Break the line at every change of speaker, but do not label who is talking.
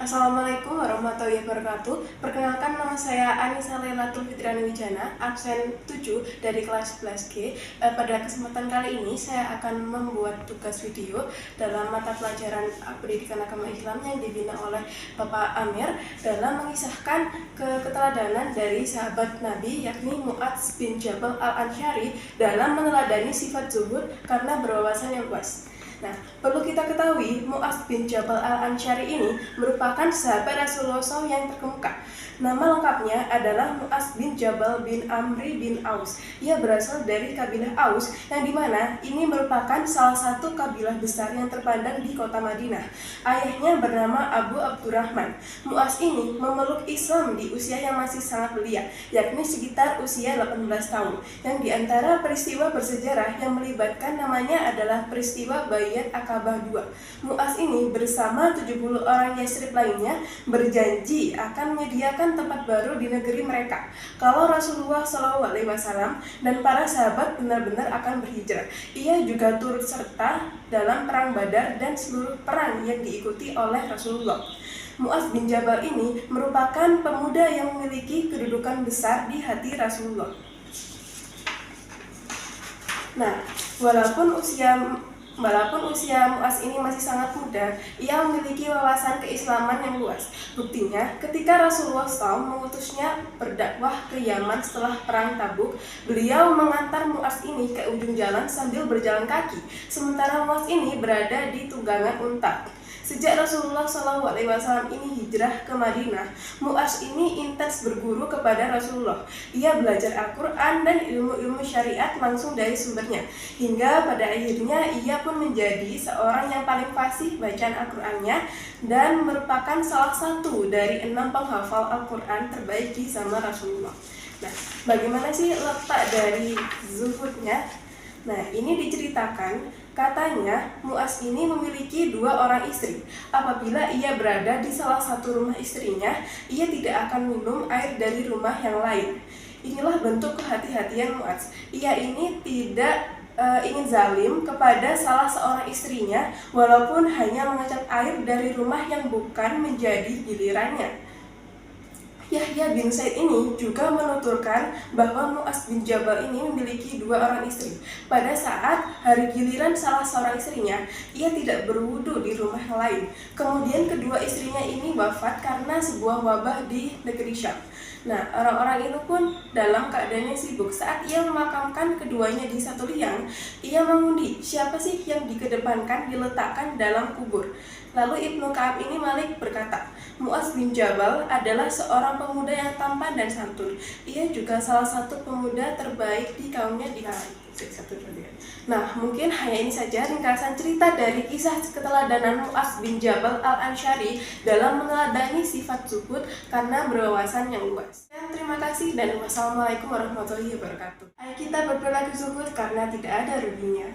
Assalamualaikum warahmatullahi wabarakatuh. Perkenalkan, nama saya Anissa Lailatul Fitriani Wijana, absen 7 dari kelas 11G. Pada kesempatan kali ini saya akan membuat tugas video dalam mata pelajaran pendidikan agama Islam yang dibina oleh Bapak Amir dalam mengisahkan keteladanan dari sahabat Nabi yakni Mu'adz bin Jabal Al-Ansyari dalam meneladani sifat zuhud karena berwawasan yang luas. Nah, perlu kita ketahui, Mu'adz bin Jabal Al-Ansyari ini merupakan sahabat Rasulullah SAW yang terkemuka. Nama lengkapnya adalah Mu'adz bin Jabal bin Amri bin Aus. Ia berasal dari kabilah Aus, yang dimana ini merupakan salah satu kabilah besar yang terpandang di kota Madinah. Ayahnya bernama Abu Abdurrahman. Mu'adz ini memeluk Islam di usia yang masih sangat belia, yakni sekitar usia 18 tahun. Yang diantara peristiwa bersejarah yang melibatkan namanya adalah peristiwa Baiat Aqabah II. Mu'adz ini bersama 70 orang Yasrib lainnya berjanji akan menyediakan tempat baru di negeri mereka kalau Rasulullah SAW dan para sahabat benar-benar akan berhijrah. Ia juga turut serta dalam perang Badar dan seluruh perang yang diikuti oleh Rasulullah. Mu'adz bin Jabal ini merupakan pemuda yang memiliki kedudukan besar di hati Rasulullah. Nah, walaupun usia Mu'adz ini masih sangat muda, ia memiliki wawasan keislaman yang luas. Buktinya, ketika Rasulullah SAW mengutusnya berdakwah ke Yaman setelah perang Tabuk, beliau mengantar Mu'adz ini ke ujung jalan sambil berjalan kaki, sementara Mu'adz ini berada di tunggangan unta. Sejak Rasulullah SAW ini hijrah ke Madinah, Mu'adz ini intens berguru kepada Rasulullah. Ia belajar Al-Quran dan ilmu-ilmu syariat langsung dari sumbernya, hingga pada akhirnya ia pun menjadi seorang yang paling fasih bacaan Al-Qurannya dan merupakan salah satu dari 6 penghafal Al-Quran terbaik di zaman Rasulullah. Nah, bagaimana sih letak dari zuhudnya? Nah, ini diceritakan katanya Mu'adz ini memiliki 2 orang istri. Apabila ia berada di salah satu rumah istrinya, ia tidak akan minum air dari rumah yang lain. Inilah bentuk kehati-hatian Mu'adz. Ia ini tidak ingin zalim kepada salah seorang istrinya, walaupun hanya mengecap air dari rumah yang bukan menjadi gilirannya. Yahya bin Said ini juga menuturkan bahwa Mu'adz bin Jabal ini memiliki 2 orang istri. Pada saat hari giliran salah seorang istrinya, ia tidak berwudu di rumah lain. Kemudian kedua istrinya ini wafat karena sebuah wabah di negeri Syam. Nah, orang-orang itu pun dalam keadaannya sibuk. Saat ia memakamkan keduanya di satu liang, ia mengundi siapa sih yang dikedepankan diletakkan dalam kubur. Lalu Ibnu Ka'ab ini Malik berkata, Mu'adz bin Jabal adalah seorang pemuda yang tampan dan santun. Ia juga salah satu pemuda terbaik di kaumnya di hari. Nah, mungkin hanya ini saja ringkasan cerita dari kisah keteladanan Mu'adz bin Jabal Al-Ansyari dalam meneladani sifat zuhud karena berwawasan yang luas. Dan terima kasih dan wassalamualaikum warahmatullahi wabarakatuh. Ayo kita berperilaku zuhud karena tidak ada ruginya.